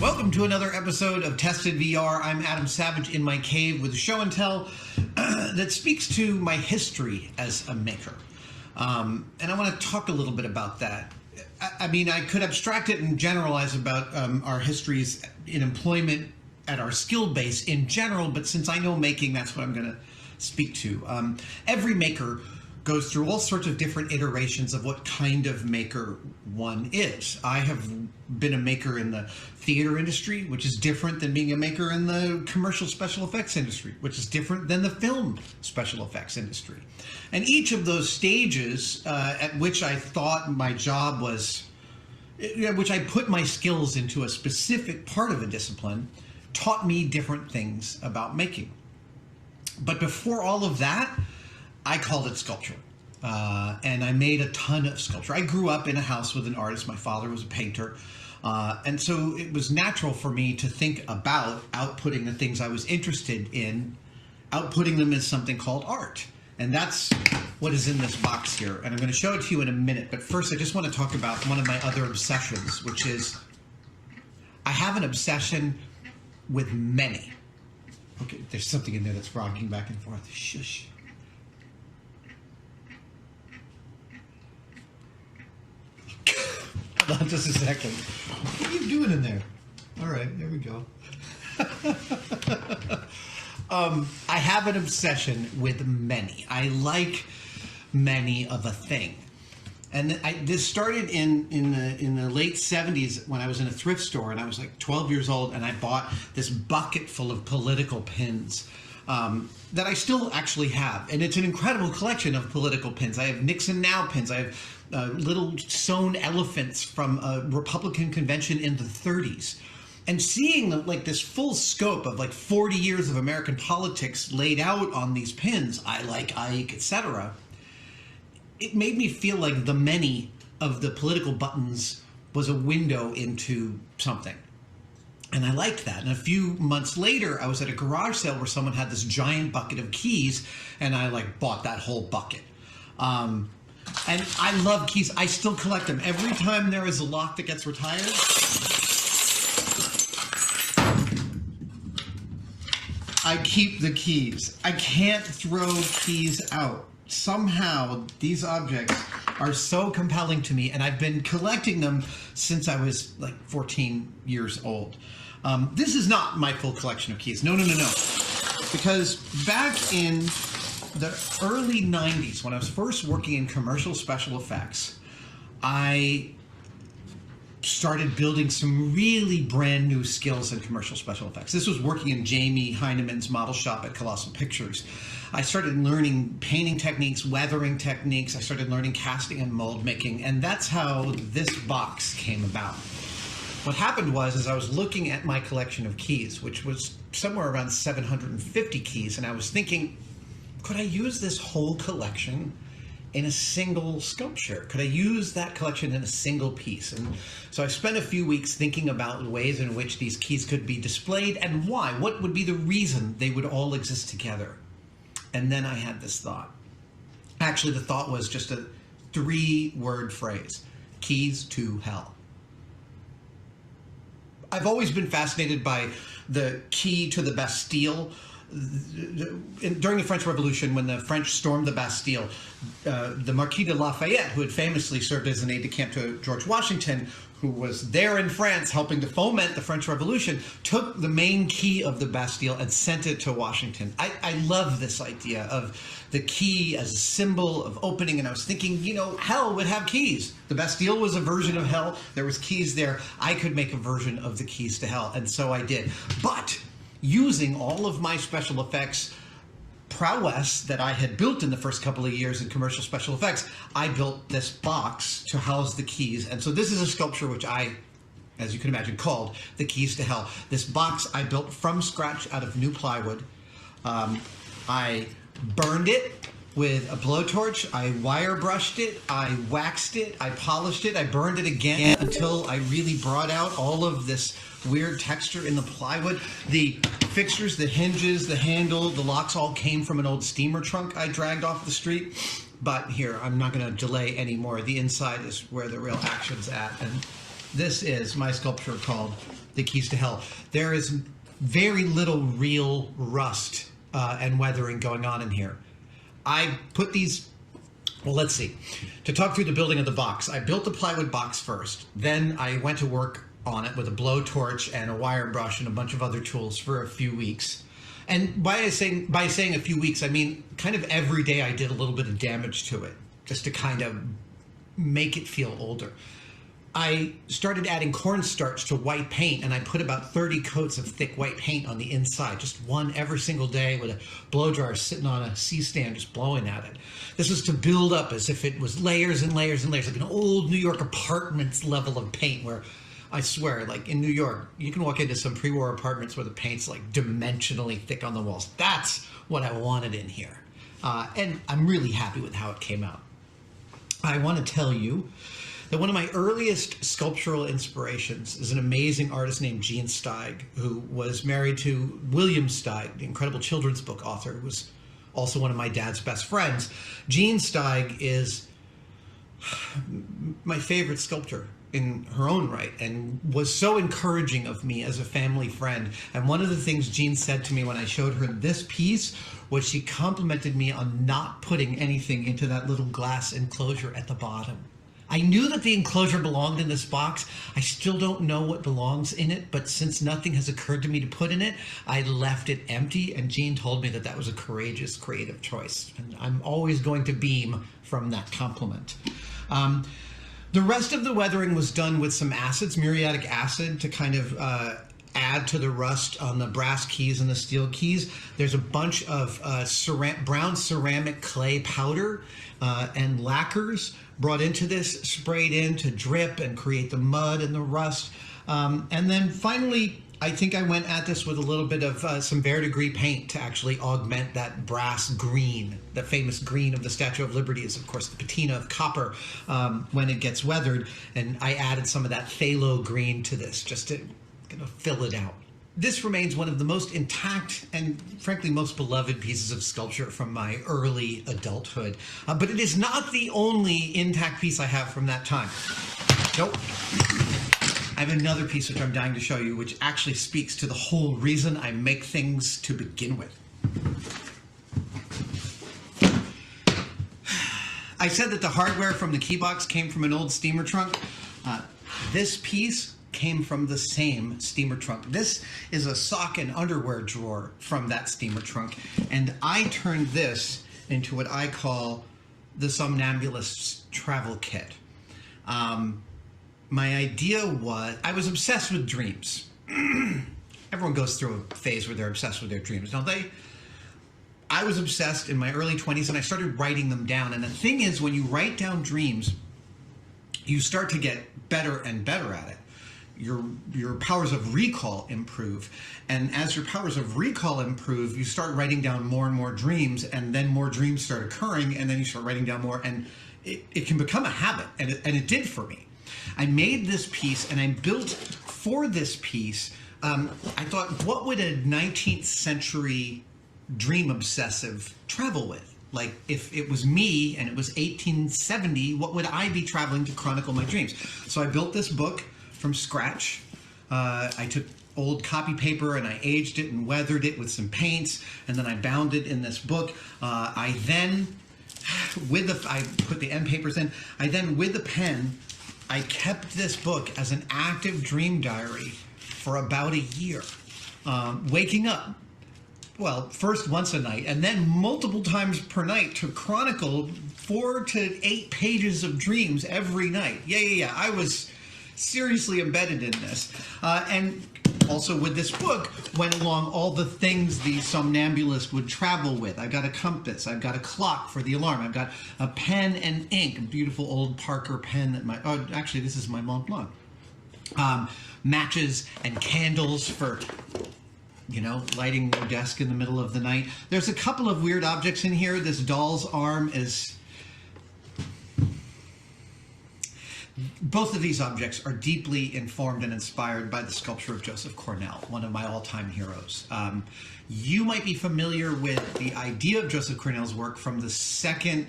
Welcome to another episode of Tested VR. I'm Adam Savage in my cave with a show and tell that speaks to my history as a maker. And I want to talk a little bit about that. I mean, I could abstract it and generalize about our histories in employment at our skill base in general, but since I know making, that's what I'm going to speak to. Every maker goes through all sorts of different iterations of what kind of maker one is. I have been a maker in the theater industry, which is different than being a maker in the commercial special effects industry, which is different than the film special effects industry. And each of those stages at which I thought my job was, which I put my skills into a specific part of a discipline, taught me different things about making. But before all of that, I called it sculpture, and I made a ton of sculpture. I grew up in a house with an artist. My father was a painter, and so it was natural for me to think about outputting the things I was interested in, outputting them as something called art. And that's what is in this box here, and I'm going to show it to you in a minute. But first, I just want to talk about one of my other obsessions, which is I have an obsession with many. Okay, there's something in there that's rocking back and forth. Shush. Hold on just a second. What are you doing in there? All right, there we go. I have an obsession with many. I like many of a thing. And this started in the late 70s when I was in a thrift store, and I was like 12 years old, and I bought this bucket full of political pins that I still actually have. And it's an incredible collection of political pins. I have Nixon Now pins. I have little sewn elephants from a Republican convention in the 30s. And seeing this full scope of 40 years of American politics laid out on these pins, I like Ike, etc., it made me feel like the many of the political buttons was a window into something. And I liked that. And a few months later, I was at a garage sale where someone had this giant bucket of keys, and I bought that whole bucket. And I love keys. I still collect them. Every time there is a lock that gets retired, I keep the keys. I can't throw keys out. Somehow, these objects are so compelling to me, and I've been collecting them since I was 14 years old. This is not my full collection of keys. No. Because back in the early 90s, when I was first working in commercial special effects, I started building some really brand new skills in commercial special effects. This was working in Jamie Heinemann's model shop at Colossal Pictures. I started learning painting techniques, weathering techniques. I started learning casting and mold making, and that's how this box came about. What happened was I was looking at my collection of keys, which was somewhere around 750 keys, and I was thinking, could I use this whole collection in a single sculpture? Could I use that collection in a single piece? And so I spent a few weeks thinking about ways in which these keys could be displayed and why. What would be the reason they would all exist together? And then I had this thought. Actually, the thought was just a 3-word phrase: keys to hell. I've always been fascinated by the key to the Bastille. During the French Revolution, when the French stormed the Bastille, the Marquis de Lafayette, who had famously served as an aide-de-camp to George Washington, who was there in France helping to foment the French Revolution, took the main key of the Bastille and sent it to Washington. I love this idea of the key as a symbol of opening, and I was thinking, hell would have keys. The Bastille was a version of hell. There was keys there. I could make a version of the keys to hell, and so I did. But using all of my special effects prowess that I had built in the first couple of years in commercial special effects, I built this box to house the keys. And so this is a sculpture which I, as you can imagine, called The Keys to Hell. This box I built from scratch out of new plywood. I burned it with a blowtorch. I wire brushed it. I waxed it. I polished it. I burned it again until I really brought out all of this weird texture in the plywood. The fixtures, the hinges, the handle, the locks all came from an old steamer trunk I dragged off the street. But here, I'm not going to delay anymore. The inside is where the real action's at. And this is my sculpture called the keys to hell. There is very little real rust and weathering going on in here. I put these, well, let's see. To talk through the building of the box, I built the plywood box first. Then I went to work on it with a blowtorch and a wire brush and a bunch of other tools for a few weeks. And by saying a few weeks, I mean kind of every day I did a little bit of damage to it, just to kind of make it feel older. I started adding cornstarch to white paint, and I put about 30 coats of thick white paint on the inside, just one every single day with a blow dryer sitting on a C-stand just blowing at it. This was to build up as if it was layers and layers and layers, like an old New York apartments level of paint where I swear, like in New York, you can walk into some pre-war apartments where the paint's like dimensionally thick on the walls. That's what I wanted in here. And I'm really happy with how it came out. I want to tell you that one of my earliest sculptural inspirations is an amazing artist named Gene Steig, who was married to William Steig, the incredible children's book author, who was also one of my dad's best friends. Gene Steig is my favorite sculptor in her own right, and was so encouraging of me as a family friend. And one of the things Jean said to me when I showed her this piece was she complimented me on not putting anything into that little glass enclosure at the bottom. I knew that the enclosure belonged in this box. I still don't know what belongs in it, but since nothing has occurred to me to put in it, I left it empty, and Jean told me that that was a courageous, creative choice. And I'm always going to beam from that compliment. The rest of the weathering was done with some acids, muriatic acid, to kind of add to the rust on the brass keys and the steel keys. There's a bunch of brown ceramic clay powder and lacquers brought into this, sprayed in to drip and create the mud and the rust. And then finally, I think I went at this with a little bit of some verdigris paint to actually augment that brass green. The famous green of the Statue of Liberty is, of course, the patina of copper when it gets weathered. And I added some of that phthalo green to this just to kind of fill it out. This remains one of the most intact and, frankly, most beloved pieces of sculpture from my early adulthood. But it is not the only intact piece I have from that time. Nope. I have another piece which I'm dying to show you, which actually speaks to the whole reason I make things to begin with. I said that the hardware from the key box came from an old steamer trunk. This piece came from the same steamer trunk. This is a sock and underwear drawer from that steamer trunk, and I turned this into what I call the Somnambulist's travel kit. My idea was, I was obsessed with dreams. Everyone goes through a phase where they're obsessed with their dreams, don't they? I was obsessed in my early 20s, and I started writing them down. And the thing is, when you write down dreams, you start to get better and better at it. Your powers of recall improve. And as your powers of recall improve, you start writing down more and more dreams, and then more dreams start occurring, and then you start writing down more, and it can become a habit, and it did for me. I made this piece, and I built for this piece, I thought, what would a 19th century dream obsessive travel with? Like, if it was me and it was 1870, what would I be traveling to chronicle my dreams? So I built this book from scratch. I took old copy paper and I aged it and weathered it with some paints, and then I bound it in this book. I put the end papers in. With the pen, I kept this book as an active dream diary for about a year, waking up, well, first once a night, and then multiple times per night to chronicle 4 to 8 pages of dreams every night. Yeah. I was seriously embedded in this. And also with this book went along all the things the somnambulist would travel with. I've got a compass, I've got a clock for the alarm, I've got a pen and ink, a beautiful old Parker pen that actually this is my Mont Blanc. Matches and candles for, lighting your desk in the middle of the night. There's a couple of weird objects in here. This doll's arm is... Both of these objects are deeply informed and inspired by the sculpture of Joseph Cornell, one of my all-time heroes. You might be familiar with the idea of Joseph Cornell's work from the second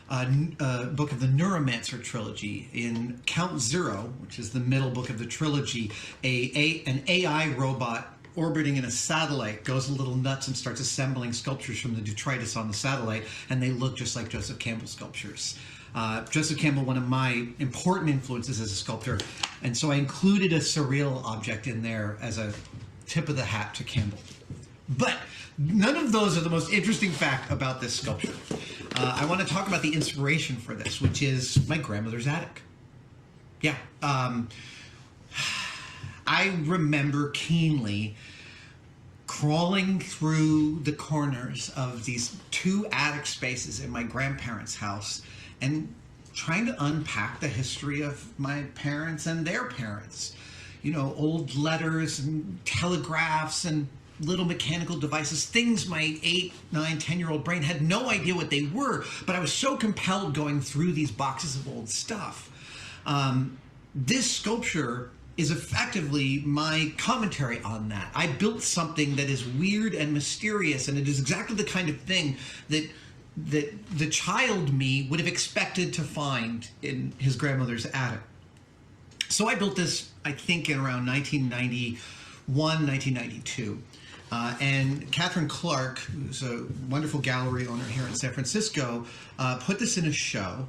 book of the Neuromancer trilogy. In Count Zero, which is the middle book of the trilogy, an AI robot orbiting in a satellite goes a little nuts and starts assembling sculptures from the detritus on the satellite, and they look just like Joseph Campbell sculptures. Joseph Campbell, one of my important influences as a sculptor, and so I included a surreal object in there as a tip of the hat to Campbell. But none of those are the most interesting fact about this sculpture. I want to talk about the inspiration for this, which is my grandmother's attic. Yeah. I remember keenly crawling through the corners of these two attic spaces in my grandparents' house and trying to unpack the history of my parents and their parents. You know, old letters and telegraphs and little mechanical devices, things my 8, 9, 10-year-old brain had no idea what they were, but I was so compelled going through these boxes of old stuff. This sculpture is effectively my commentary on that. I built something that is weird and mysterious, and it is exactly the kind of thing that the child me would have expected to find in his grandmother's attic. So I built this, I think, in around 1991, 1992. And Catherine Clark, who's a wonderful gallery owner here in San Francisco, put this in a show.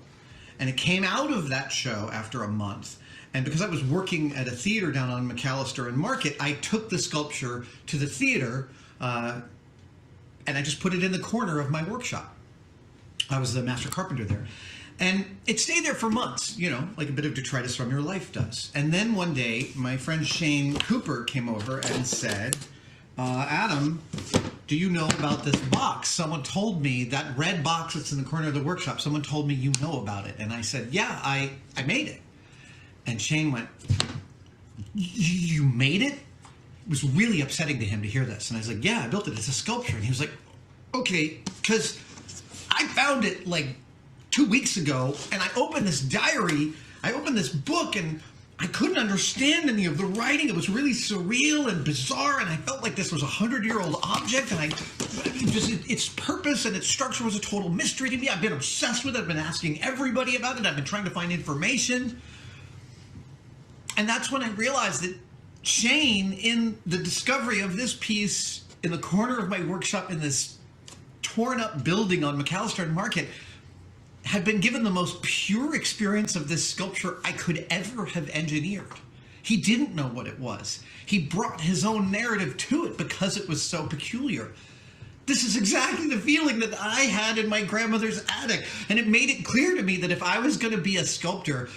And it came out of that show after a month. And because I was working at a theater down on McAllister and Market, I took the sculpture to the theater and I just put it in the corner of my workshop. I was the master carpenter there. And it stayed there for months, you know, like a bit of detritus from your life does. And then one day, my friend Shane Cooper came over and said, Adam, do you know about this box? Someone told me, that red box that's in the corner of the workshop, someone told me you know about it. And I said, yeah, I made it. And Shane went, you made it? It was really upsetting to him to hear this. And I was like, yeah, I built it. It's a sculpture. And he was like, okay, because I found it like 2 weeks ago, and I opened this diary, I opened this book, and I couldn't understand any of the writing. It was really surreal and bizarre, and I felt like this was a 100-year-old object, and its purpose and its structure was a total mystery to me. I've been obsessed with it. I've been asking everybody about it. I've been trying to find information. And that's when I realized that Shane, in the discovery of this piece in the corner of my workshop in this torn-up building on McAllister and Market, had been given the most pure experience of this sculpture I could ever have engineered. He didn't know what it was. He brought his own narrative to it because it was so peculiar. This is exactly the feeling that I had in my grandmother's attic, and it made it clear to me that if I was going to be a sculptor,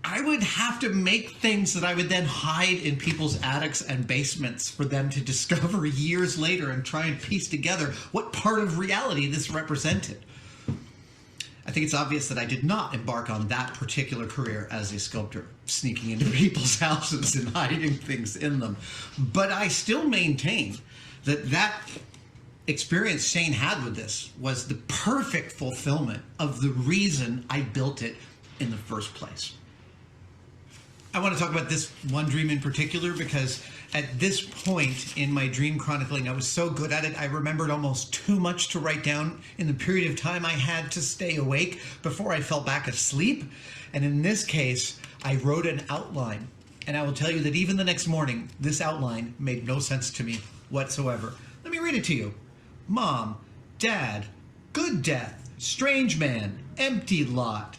I would have to make things that I would then hide in people's attics and basements for them to discover years later and try and piece together what part of reality this represented. I think it's obvious that I did not embark on that particular career as a sculptor, sneaking into people's houses and hiding things in them. But I still maintain that experience Shane had with this was the perfect fulfillment of the reason I built it in the first place. I want to talk about this one dream in particular because at this point in my dream chronicling, I was so good at it, I remembered almost too much to write down in the period of time I had to stay awake before I fell back asleep. And in this case, I wrote an outline. And I will tell you that even the next morning, this outline made no sense to me whatsoever. Let me read it to you. Mom, Dad, good death, strange man, empty lot,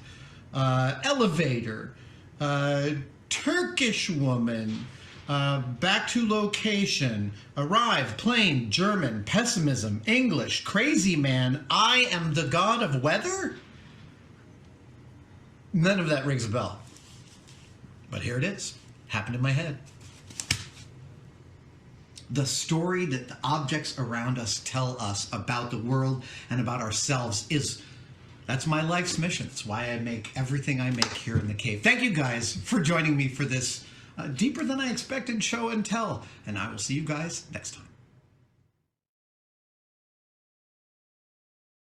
elevator, Turkish woman, back to location, arrive, plane, German, pessimism, English, crazy man, I am the god of weather? None of that rings a bell. But here it is. Happened in my head. The story that the objects around us tell us about the world and about ourselves that's my life's mission. It's why I make everything I make here in the cave. Thank you guys for joining me for this deeper than I expected show and tell. And I will see you guys next time.